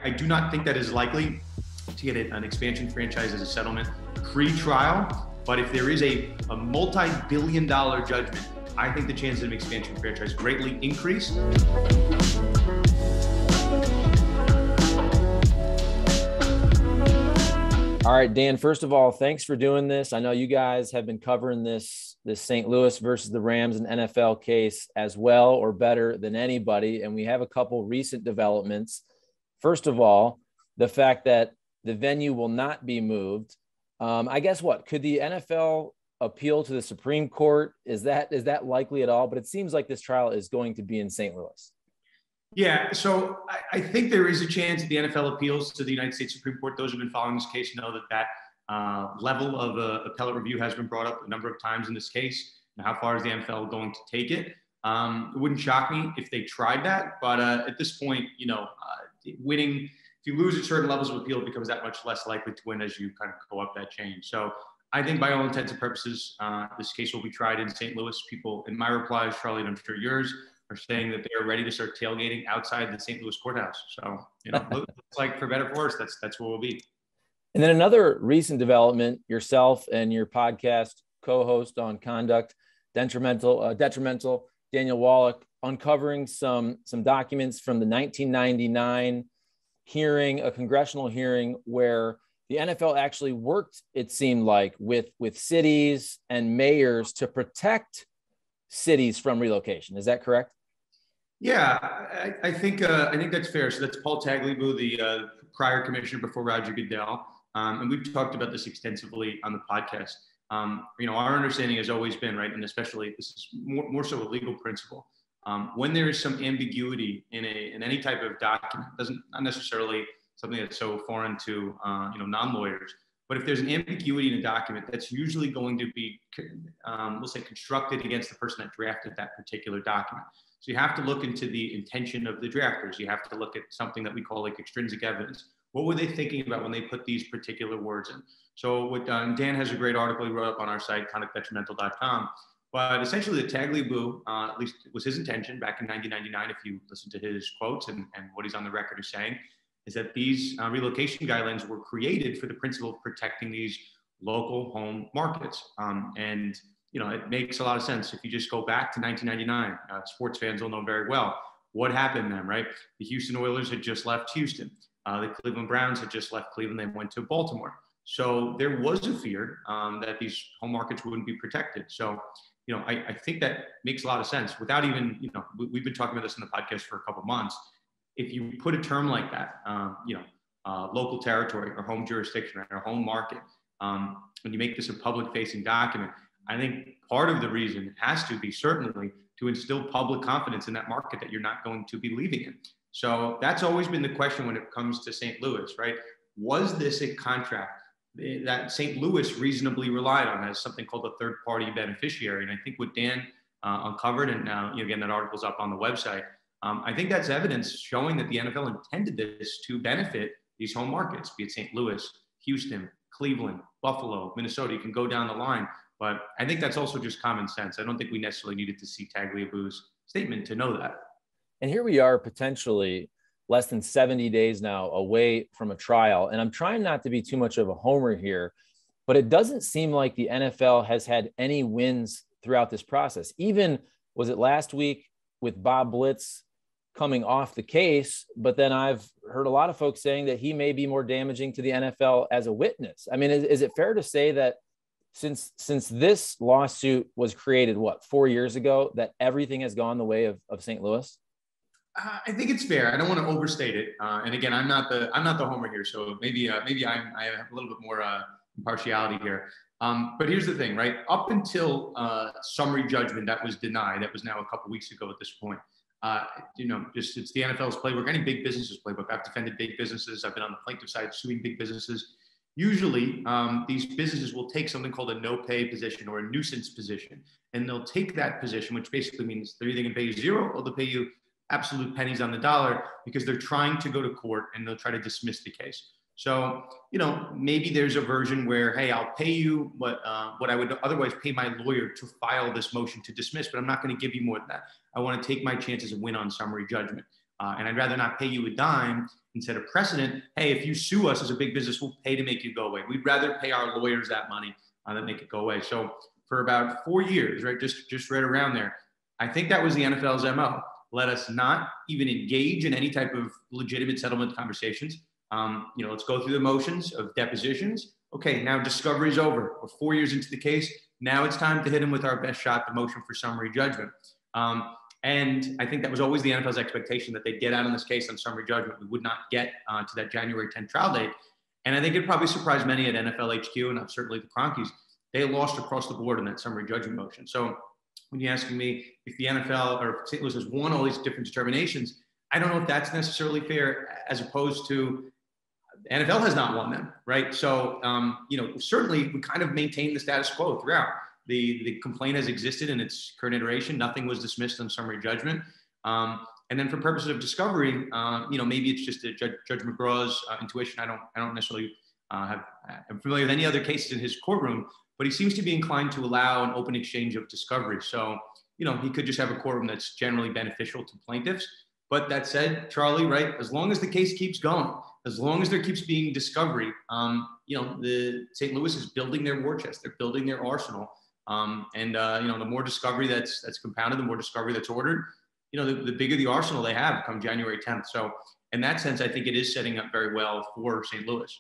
I do not think that is likely to get an expansion franchise as a settlement pre-trial. But if there is a multi-billion-dollar judgment, I think the chances of an expansion franchise greatly increase. All right, Dan, first of all, thanks for doing this. I know you guys have been covering this St. Louis versus the Rams and NFL case as well or better than anybody. And we have a couple recent developments. First of all, the fact that the venue will not be moved. I guess what could the NFL appeal to the Supreme Court? Is that likely at all? But it seems like this trial is going to be in St. Louis. Yeah, so I think there is a chance that the NFL appeals to the United States Supreme Court. Those who have been following this case know that level of appellate review has been brought up a number of times in this case. And how far is the NFL going to take it? It wouldn't shock me if they tried that, but at this point, winning. If you lose at certain levels of appeal, it becomes that much less likely to win as you kind of go up that chain. So I think by all intents and purposes, this case will be tried in St. Louis. People, in my replies, Charlie, and I'm sure yours, are saying that they are ready to start tailgating outside the St. Louis courthouse. So, looks like for better or for worse, that's where we'll be. And then another recent development, yourself and your podcast co-host on Conduct Detrimental, Daniel Wallach, uncovering some documents from the 1999 hearing, a congressional hearing where the NFL actually worked, it seemed like, with cities and mayors to protect cities from relocation. Is that correct? Yeah, I think that's fair. So that's Paul Tagliabue, the prior commissioner before Roger Goodell, and we've talked about this extensively on the podcast. Our understanding has always been, right, and especially this is more so a legal principle. When there is some ambiguity in any type of document, not necessarily something that's so foreign to non-lawyers, but if there's an ambiguity in a document, that's usually going to be, we'll say, constructed against the person that drafted that particular document. So you have to look into the intention of the drafters. You have to look at something that we call like extrinsic evidence. What were they thinking about when they put these particular words in? So what Dan has a great article he wrote up on our site, conductdetrimental.com. But essentially, the Tagliabue, at least it was his intention back in 1999, if you listen to his quotes and what he's on the record as saying, is that these relocation guidelines were created for the principle of protecting these local home markets. And it makes a lot of sense. If you just go back to 1999, sports fans will know very well what happened then, right? The Houston Oilers had just left Houston. The Cleveland Browns had just left Cleveland. They went to Baltimore. So there was a fear that these home markets wouldn't be protected. So I think that makes a lot of sense without even, we've been talking about this in the podcast for a couple of months. If you put a term like that, local territory or home jurisdiction or home market, when you make this a public facing document, I think part of the reason has to be certainly to instill public confidence in that market that you're not going to be leaving it. So that's always been the question when it comes to St. Louis, right? Was this a contract that St. Louis reasonably relied on as something called a third-party beneficiary? And I think what Dan uncovered, and now again that article's up on the website, I think that's evidence showing that the NFL intended this to benefit these home markets, be it St. Louis, Houston, Cleveland, Buffalo, Minnesota. You can go down the line, but I think that's also just common sense. I don't think we necessarily needed to see Tagliabue's statement to know that. And here we are, potentially less than 70 days now away from a trial. And I'm trying not to be too much of a homer here, but it doesn't seem like the NFL has had any wins throughout this process. Even, was it last week with Bob Blitz coming off the case, but then I've heard a lot of folks saying that he may be more damaging to the NFL as a witness. I mean, is it fair to say that since this lawsuit was created, 4 years ago, that everything has gone the way of St. Louis? I think it's fair. I don't want to overstate it. And again, I'm not the homer here, so maybe I have a little bit more impartiality here. But here's the thing, right? Up until summary judgment that was denied, that was now a couple weeks ago at this point. It's the NFL's playbook, any big business's playbook. I've defended big businesses. I've been on the plaintiff side suing big businesses. Usually, these businesses will take something called a no-pay position or a nuisance position, and they'll take that position, which basically means they're either going to pay you zero or they'll pay you absolute pennies on the dollar because they're trying to go to court and they'll try to dismiss the case. So, maybe there's a version where, hey, I'll pay you what I would otherwise pay my lawyer to file this motion to dismiss, but I'm not going to give you more than that. I want to take my chances and win on summary judgment. And I'd rather not pay you a dime instead of precedent. Hey, if you sue us as a big business, we'll pay to make you go away. We'd rather pay our lawyers that money than make it go away. So for about 4 years, right, just right around there, I think that was the NFL's MO. Let us not even engage in any type of legitimate settlement conversations. Let's go through the motions of depositions. Okay, now discovery is over. We're 4 years into the case. Now it's time to hit him with our best shot, the motion for summary judgment. And I think that was always the NFL's expectation, that they'd get out on this case on summary judgment. We would not get to that January 10th trial date. And I think it probably surprised many at NFL HQ, and certainly the Kroenkes. They lost across the board in that summary judgment motion. So when you're asking me if the NFL or St. Louis has won all these different determinations, I don't know if that's necessarily fair, as opposed to the NFL has not won them, right? So, certainly we kind of maintained the status quo throughout. The complaint has existed in its current iteration. Nothing was dismissed on summary judgment. And then for purposes of discovery, maybe it's just a Judge McGraw's intuition. I don't necessarily I'm familiar with any other cases in his courtroom, but he seems to be inclined to allow an open exchange of discovery. So, he could just have a courtroom that's generally beneficial to plaintiffs. But that said, Charlie, right, as long as the case keeps going, as long as there keeps being discovery, the St. Louis is building their war chest. They're building their arsenal. The more discovery that's compounded, the more discovery that's ordered, the bigger the arsenal they have come January 10th. So in that sense, I think it is setting up very well for St. Louis.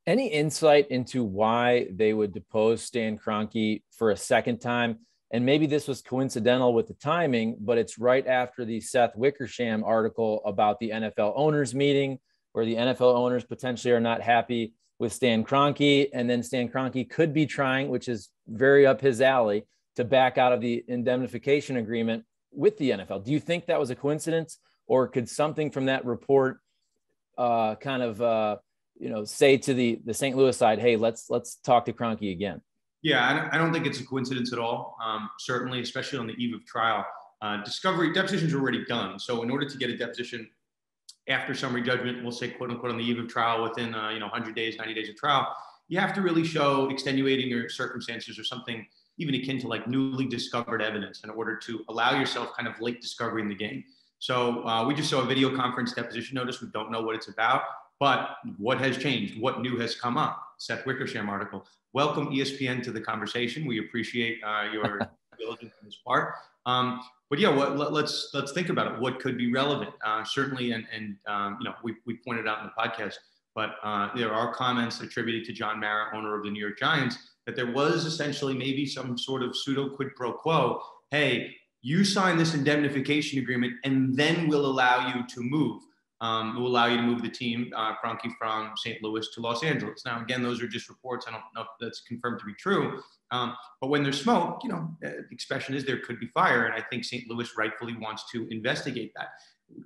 Any insight into why they would depose Stan Kroenke for a second time? And maybe this was coincidental with the timing, but it's right after the Seth Wickersham article about the NFL owners meeting, where the NFL owners potentially are not happy with Stan Kroenke. And then Stan Kroenke could be trying, which is very up his alley, to back out of the indemnification agreement with the NFL. Do you think that was a coincidence, or could something from that report say to the St. Louis side, hey, let's talk to Kroenke again? Yeah, I don't think it's a coincidence at all. Certainly, especially on the eve of trial, depositions are already done. So in order to get a deposition after summary judgment, we'll say, quote unquote, on the eve of trial, within 100 days, 90 days of trial, you have to really show extenuating or circumstances or something even akin to like newly discovered evidence in order to allow yourself kind of late discovery in the game. So we just saw a video conference deposition notice. We don't know what it's about, but what has changed? What new has come up? Seth Wickersham article. Welcome ESPN to the conversation. We appreciate your diligence on this part. But yeah, let's think about it. What could be relevant? Certainly, we pointed out in the podcast, but there are comments attributed to John Mara, owner of the New York Giants, that there was essentially maybe some sort of pseudo quid pro quo. Hey, you sign this indemnification agreement, and then we'll allow you to move. Will allow you to move the team, Kroenke, from St. Louis to Los Angeles. Now, again, those are just reports. I don't know if that's confirmed to be true. But when there's smoke, the expression is there could be fire. And I think St. Louis rightfully wants to investigate that.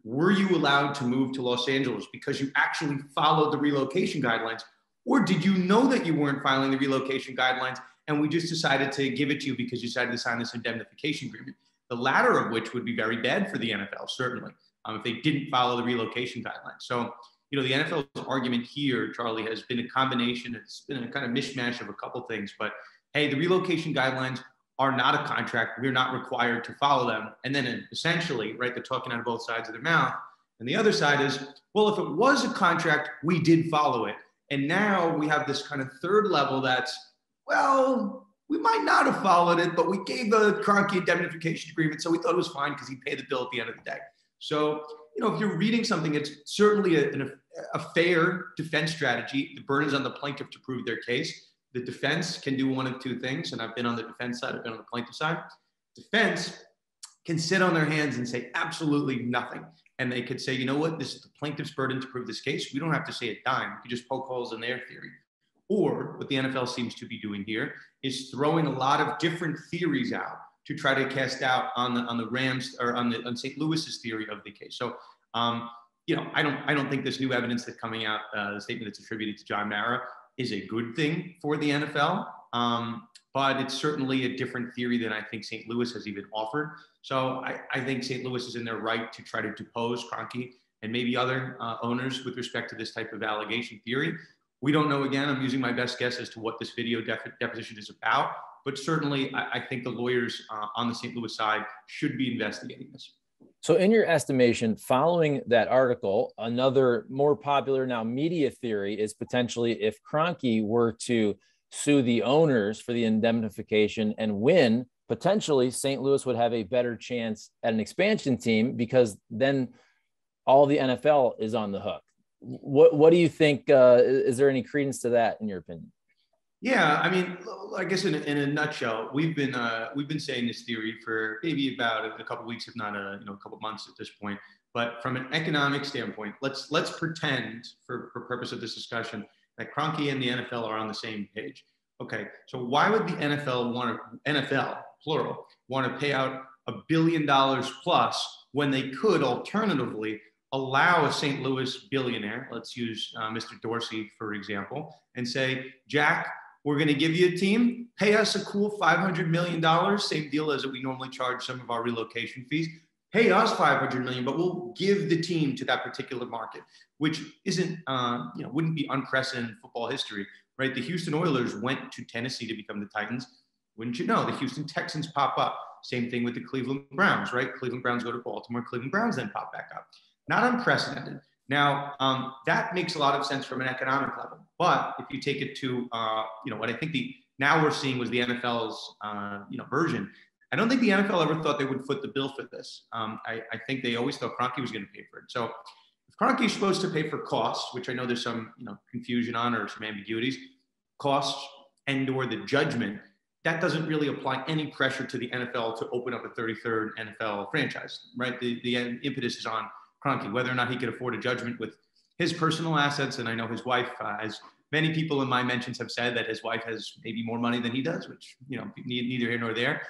Were you allowed to move to Los Angeles because you actually followed the relocation guidelines? Or did you know that you weren't following the relocation guidelines and we just decided to give it to you because you decided to sign this indemnification agreement? The latter of which would be very bad for the NFL, certainly. If they didn't follow the relocation guidelines. So, the NFL's argument here, Charlie, has been a combination. It's been a kind of mishmash of a couple things. But, hey, the relocation guidelines are not a contract. We're not required to follow them. And then essentially, right, they're talking out of both sides of their mouth. And the other side is, well, if it was a contract, we did follow it. And now we have this kind of third level that's, well, we might not have followed it, but we gave the Kroenke indemnification agreement, so we thought it was fine because he paid the bill at the end of the day. So, if you're reading something, it's certainly a fair defense strategy. The burden is on the plaintiff to prove their case. The defense can do one of two things, and I've been on the defense side, I've been on the plaintiff side. Defense can sit on their hands and say absolutely nothing. And they could say, you know what, this is the plaintiff's burden to prove this case. We don't have to say a dime. We can just poke holes in their theory. Or what the NFL seems to be doing here is throwing a lot of different theories out to try to cast out on the RAMS or on St. Louis's theory of the case. So, I don't think this new evidence that's coming out, the statement that's attributed to John Mara, is a good thing for the NFL. But it's certainly a different theory than I think St. Louis has even offered. So I think St. Louis is in their right to try to depose Kroenke and maybe other owners with respect to this type of allegation theory. We don't know. Again, I'm using my best guess as to what this video deposition is about. But certainly, I think the lawyers on the St. Louis side should be investigating this. So in your estimation, following that article, another more popular now media theory is potentially if Kroenke were to sue the owners for the indemnification and win, potentially St. Louis would have a better chance at an expansion team because then all the NFL is on the hook. What do you think? Is there any credence to that in your opinion? Yeah, I mean, I guess in a nutshell, we've been saying this theory for maybe about a couple of weeks, if not a couple of months at this point. But from an economic standpoint, let's pretend for purpose of this discussion that Kroenke and the NFL are on the same page. Okay, so why would the NFL plural want to pay out $1 billion plus when they could alternatively allow a St. Louis billionaire, let's use Mr. Dorsey for example, and say, Jack, we're going to give you a team, pay us a cool $500 million, same deal as we normally charge some of our relocation fees. Pay us $500 million, but we'll give the team to that particular market, which isn't, wouldn't be unprecedented in football history, right? The Houston Oilers went to Tennessee to become the Titans. Wouldn't you know? The Houston Texans pop up. Same thing with the Cleveland Browns, right? Cleveland Browns go to Baltimore. Cleveland Browns then pop back up. Not unprecedented. Now, that makes a lot of sense from an economic level. But if you take it to, what I think now we're seeing was the NFL's, version. I don't think the NFL ever thought they would foot the bill for this. I think they always thought Kroenke was going to pay for it. So if Kroenke is supposed to pay for costs, which I know there's some, confusion on or some ambiguities, costs and or the judgment, that doesn't really apply any pressure to the NFL to open up a 33rd NFL franchise, right? The impetus is on Kroenke, whether or not he could afford a judgment with his personal assets. And I know his wife, as many people in my mentions have said, that his wife has maybe more money than he does, which, neither here nor there.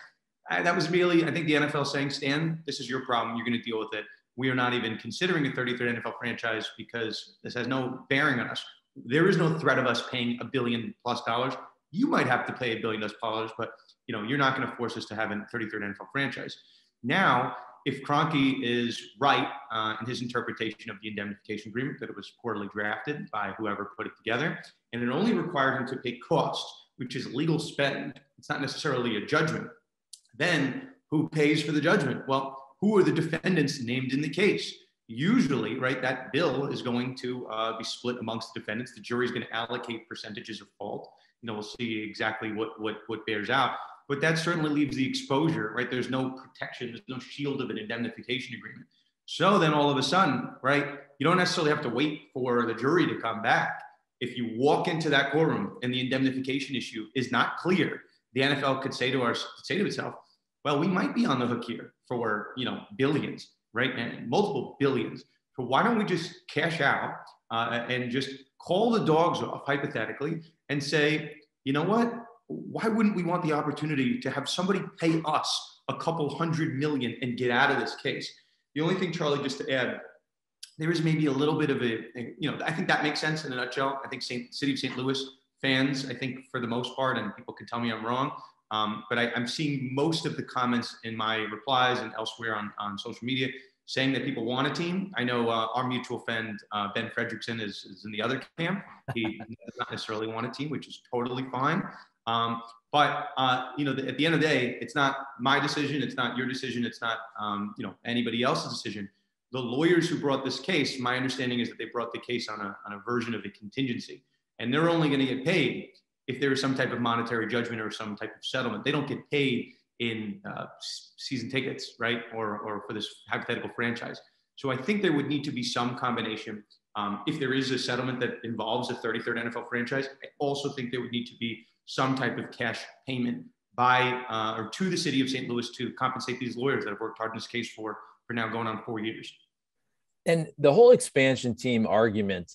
That was merely, I think the NFL saying, Stan, this is your problem. You're going to deal with it. We are not even considering a 33rd NFL franchise because this has no bearing on us. There is no threat of us paying $1 billion plus. You might have to pay $1 billion plus, but you're not going to force us to have a 33rd NFL franchise. Now, if Kroenke is right in his interpretation of the indemnification agreement, that it was poorly drafted by whoever put it together, and it only required him to pay costs, which is legal spend, it's not necessarily a judgment, then who pays for the judgment? Well, who are the defendants named in the case? Usually, right, that bill is going to be split amongst the defendants. The jury is going to allocate percentages of fault. We'll see exactly what bears out. But that certainly leaves the exposure, right? There's no protection, there's no shield of an indemnification agreement. So then all of a sudden, right, you don't necessarily have to wait for the jury to come back. If you walk into that courtroom and the indemnification issue is not clear, the NFL could say to itself, well, we might be on the hook here for, billions, right? And multiple billions. So why don't we just cash out and just call the dogs off, hypothetically, and say, you know what? Why wouldn't we want the opportunity to have somebody pay us a couple $100 million and get out of this case? The only thing, Charlie, just to add, there is maybe a little bit of I think that makes sense in a nutshell. I think City of St. Louis fans, I think for the most part, and people can tell me I'm wrong, but I'm seeing most of the comments in my replies and elsewhere on social media saying that people want a team. I know our mutual friend, Ben Fredrickson, is in the other camp. He does not necessarily want a team, which is totally fine. But at the end of the day, it's not my decision. It's not your decision. It's not, anybody else's decision. The lawyers who brought this case, my understanding is that they brought the case on a version of a contingency, and they're only going to get paid if there is some type of monetary judgment or some type of settlement. They don't get paid in season tickets, right? Or for this hypothetical franchise. So I think there would need to be some combination. If there is a settlement that involves a 33rd NFL franchise, I also think there would need to be some type of cash payment by or to the city of St. Louis to compensate these lawyers that have worked hard in this case for now going on 4 years. And the whole expansion team argument,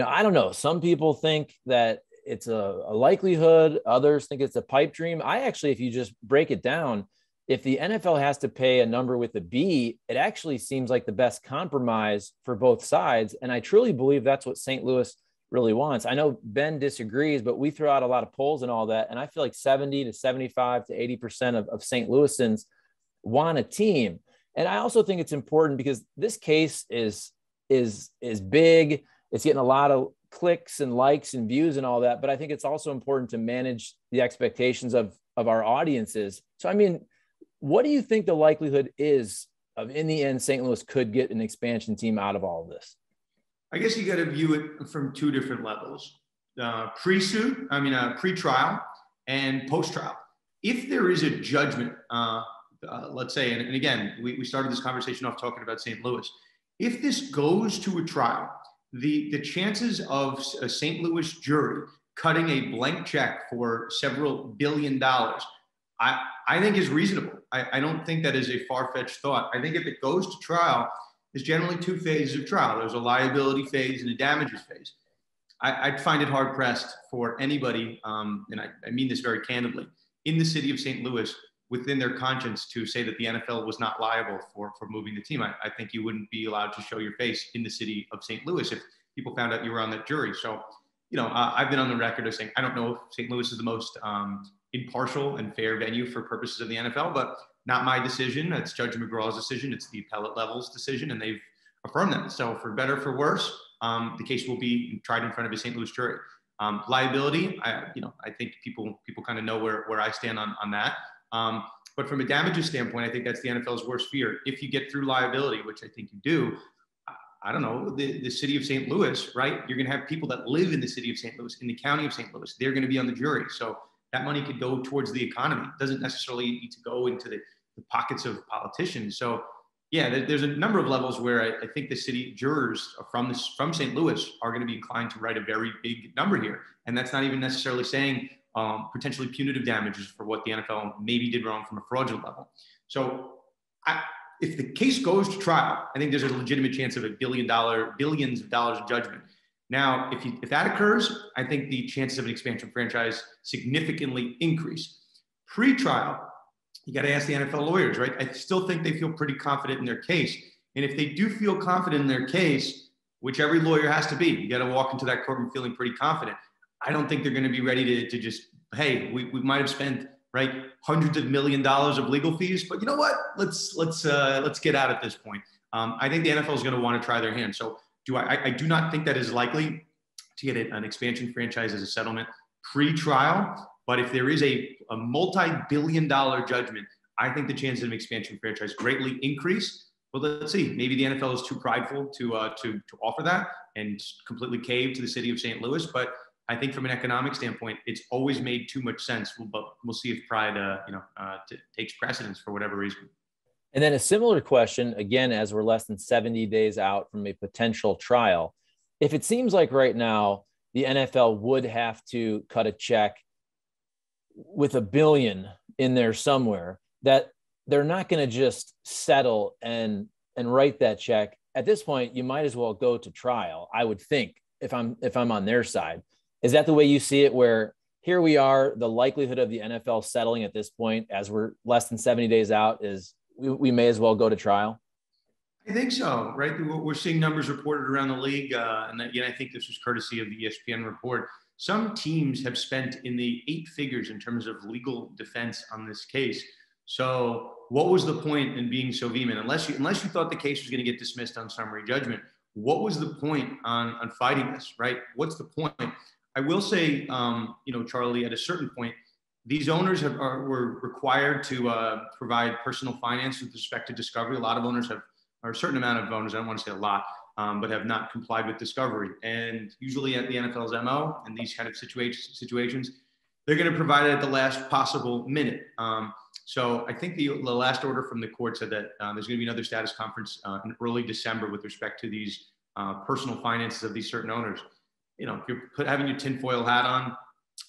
I don't know. Some people think that it's a likelihood. Others think it's a pipe dream. I actually, if you just break it down, if the NFL has to pay a number with a B, it actually seems like the best compromise for both sides. And I truly believe that's what St. Louis really wants. I know Ben disagrees, but we throw out a lot of polls and all that. And I feel like 70 to 75 to 80% of St. Louisans want a team. And I also think it's important because this case is big. It's getting a lot of clicks and likes and views and all that. But I think it's also important to manage the expectations of our audiences. So, I mean, what do you think the likelihood is of in the end, St. Louis could get an expansion team out of all of this? I guess you got to view it from two different levels: pre-trial and post-trial. If there is a judgment, let's say, and again, we started this conversation off talking about St. Louis. If this goes to a trial, the chances of a St. Louis jury cutting a blank check for several $1 billion, I think is reasonable. I don't think that is a far-fetched thought. I think if it goes to trial, there's generally two phases of trial. There's a liability phase and a damages phase. I'd find it hard-pressed for anybody, and I mean this very candidly, in the city of St. Louis, within their conscience, to say that the NFL was not liable for moving the team. I think you wouldn't be allowed to show your face in the city of St. Louis if people found out you were on that jury. So, I've been on the record of saying I don't know if St. Louis is the most impartial and fair venue for purposes of the NFL, but not my decision. It's Judge McGraw's decision. It's the appellate level's decision, and they've affirmed that. So for better or for worse, the case will be tried in front of a St. Louis jury. Liability, I think people kind of know where I stand on that. But from a damages standpoint, I think that's the NFL's worst fear. If you get through liability, which I think you do, I don't know, the city of St. Louis, right? You're going to have people that live in the city of St. Louis, in the county of St. Louis. They're going to be on the jury. So that money could go towards the economy. It doesn't necessarily need to go into the pockets of politicians. So yeah, there's a number of levels where I think the city jurors from St. Louis are going to be inclined to write a very big number here. And that's not even necessarily saying potentially punitive damages for what the NFL maybe did wrong from a fraudulent level. So if the case goes to trial, I think there's a legitimate chance of billions of dollars in judgment. Now, if that occurs, I think the chances of an expansion franchise significantly increase. Pre-trial, you got to ask the NFL lawyers, right? I still think they feel pretty confident in their case. And if they do feel confident in their case, which every lawyer has to be, you got to walk into that courtroom feeling pretty confident. I don't think they're going to be ready to just, hey, we might have spent, right, hundreds of $millions of legal fees, but you know what? Let's get out at this point. I think the NFL is going to want to try their hand. So I do not think that is likely to get an expansion franchise as a settlement pre-trial. But if there is a multi-billion-dollar judgment, I think the chances of an expansion franchise greatly increase. But let's see. Maybe the NFL is too prideful to offer that and completely cave to the city of St. Louis. But I think from an economic standpoint, it's always made too much sense. But we'll see if pride, takes precedence for whatever reason. And then a similar question, again, as we're less than 70 days out from a potential trial. If it seems like right now the NFL would have to cut a check with $1 billion in there somewhere, that they're not going to just settle and write that check. At this point, you might as well go to trial, I would think, if I'm on their side. Is that the way you see it, where here we are, the likelihood of the NFL settling at this point, as we're less than 70 days out, is we may as well go to trial? I think so, right? We're seeing numbers reported around the league. And again, I think this was courtesy of the ESPN report. Some teams have spent in the 8 figures in terms of legal defense on this case. So what was the point in being so vehement? Unless you thought the case was going to get dismissed on summary judgment, what was the point on fighting this, right? What's the point? I will say, Charlie, at a certain point, these owners were required to provide personal finance with respect to discovery. A lot of owners or a certain amount of owners, I don't want to say a lot, but have not complied with discovery. And usually at the NFL's MO in these kind of situations, they're going to provide it at the last possible minute. So I think the last order from the court said that there's going to be another status conference in early December with respect to these personal finances of these certain owners. If you're having your tinfoil hat on,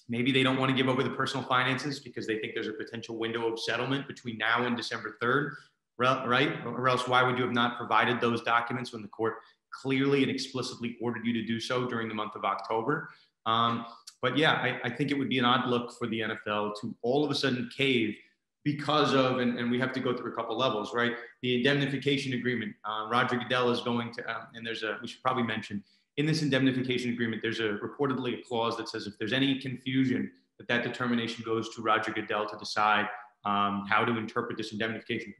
maybe they don't want to give over the personal finances because they think there's a potential window of settlement between now and December 3rd, right? Or else why would you have not provided those documents when the court clearly and explicitly ordered you to do so during the month of October? But yeah, I think it would be an odd look for the NFL to all of a sudden cave because of, and we have to go through a couple levels, right? The indemnification agreement. Roger Goodell is going to, and we should probably mention, in this indemnification agreement, there's reportedly a clause that says if there's any confusion, that determination goes to Roger Goodell to decide how to interpret this indemnification.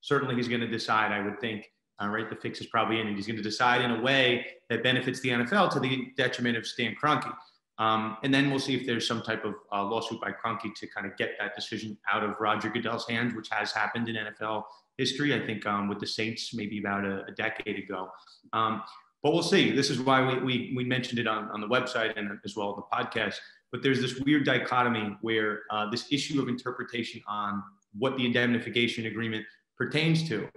Certainly he's going to decide, I would think, right? The fix is probably in, and he's going to decide in a way that benefits the NFL to the detriment of Stan Kroenke. And then we'll see if there's some type of lawsuit by Kroenke to kind of get that decision out of Roger Goodell's hands, which has happened in NFL history, I think, with the Saints maybe about a decade ago. But we'll see. This is why we mentioned it on the website and as well as the podcast. But there's this weird dichotomy where this issue of interpretation on what the indemnification agreement pertains to.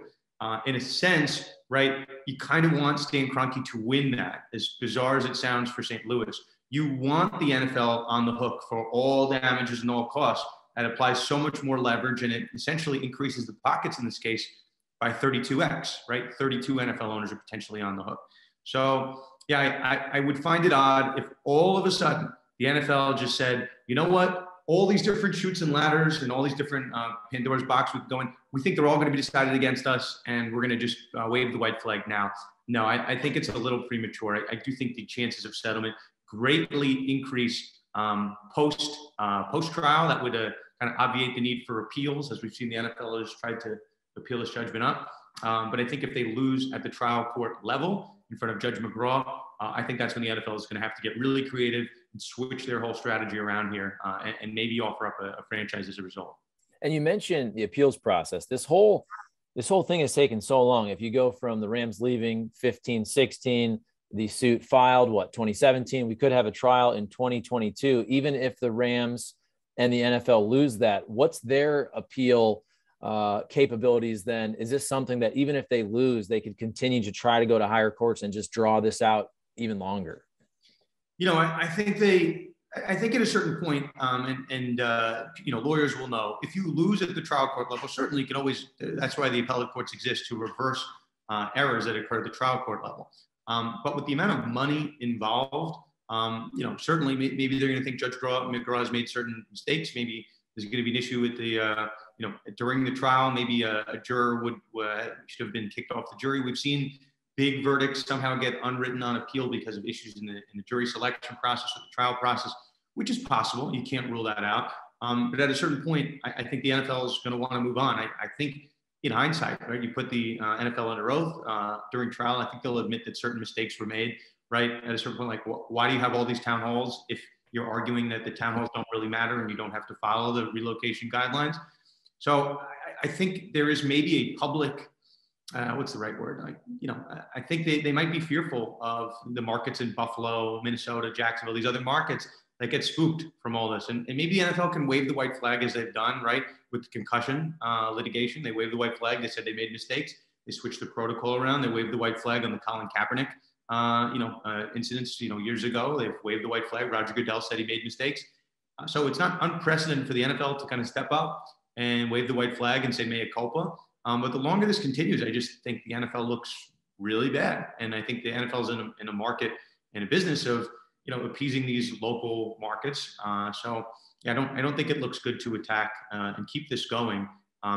In a sense, right, you kind of want Stan Kroenke to win that, as bizarre as it sounds for St. Louis. You want the NFL on the hook for all damages and all costs. That applies so much more leverage, and it essentially increases the pockets in this case by 32x, right? 32 NFL owners are potentially on the hook. So, yeah, I would find it odd if all of a sudden the NFL just said, you know what? All these different chutes and ladders and all these different Pandora's box we go in, we think they're all going to be decided against us, and we're going to just wave the white flag now. No, I think it's a little premature. I do think the chances of settlement greatly increase post trial. That would kind of obviate the need for appeals, as we've seen the NFL has tried to appeal this judgment up. But I think if they lose at the trial court level in front of Judge McGraw, I think that's when the NFL is going to have to get really creative and switch their whole strategy around here and maybe offer up a franchise as a result. And you mentioned the appeals process. This whole thing has taken so long. If you go from the Rams leaving 15-16, the suit filed, 2017, we could have a trial in 2022. Even if the Rams and the NFL lose that, what's their appeal capabilities then? Is this something that even if they lose, they could continue to try to go to higher courts and just draw this out even longer? I think at a certain point, lawyers will know, if you lose at the trial court level, certainly you can always, that's why the appellate courts exist, to reverse errors that occur at the trial court level. But with the amount of money involved, certainly maybe they're going to think Judge McGraw has made certain mistakes. Maybe there's going to be an issue with the, during the trial, maybe a juror should have been kicked off the jury. We've seen big verdicts somehow get unwritten on appeal because of issues in the jury selection process or the trial process, which is possible. You can't rule that out. But at a certain point, I think the NFL is going to want to move on. I think in hindsight, right, you put the NFL under oath during trial, I think they'll admit that certain mistakes were made, right? At a certain point, like, why do you have all these town halls if you're arguing that the town halls don't really matter and you don't have to follow the relocation guidelines? So I think there is maybe a public, what's the right word? I think they might be fearful of the markets in Buffalo, Minnesota, Jacksonville, these other markets that get spooked from all this. And maybe the NFL can wave the white flag as they've done, right? With the concussion litigation, they waved the white flag. They said they made mistakes. They switched the protocol around. They waved the white flag on the Colin Kaepernick, incidents, years ago. They've waved the white flag. Roger Goodell said he made mistakes. So it's not unprecedented for the NFL to kind of step up and wave the white flag and say mea culpa. But the longer this continues, I just think the NFL looks really bad. And I think the NFL is in a market, in a business of, appeasing these local markets. So yeah, I don't think it looks good to attack and keep this going,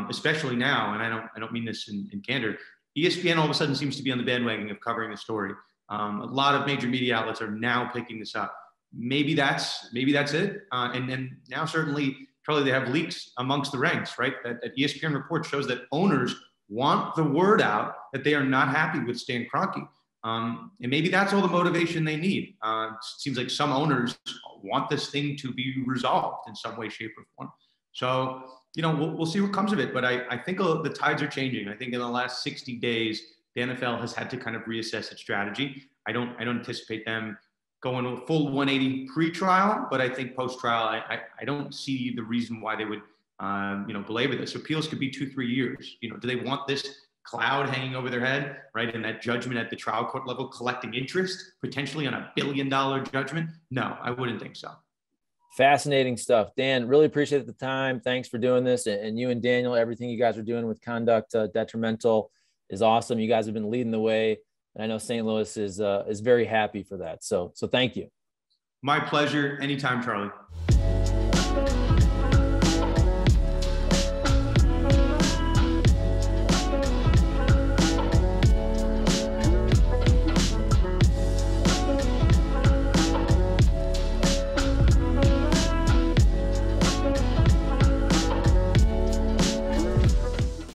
especially now. And I don't mean this in candor. ESPN all of a sudden seems to be on the bandwagon of covering the story. A lot of major media outlets are now picking this up. Maybe that's it. And then now certainly, Charlie, they have leaks amongst the ranks, right? That ESPN report shows that owners want the word out that they are not happy with Stan Kroenke. And maybe that's all the motivation they need. It seems like some owners want this thing to be resolved in some way, shape, or form. So, we'll see what comes of it. But I think the tides are changing. I think in the last 60 days, the NFL has had to kind of reassess its strategy. I don't anticipate them going a full 180 pre-trial, but I think post-trial, I don't see the reason why they would, belabor this. Appeals could be 2-3 years. Do they want this cloud hanging over their head, right? And that judgment at the trial court level collecting interest, potentially on $1 billion judgment? No, I wouldn't think so. Fascinating stuff. Dan, really appreciate the time. Thanks for doing this. And you and Daniel, everything you guys are doing with Conduct Detrimental is awesome. You guys have been leading the way. And I know St. Louis is very happy for that. So thank you. My pleasure. Anytime, Charlie.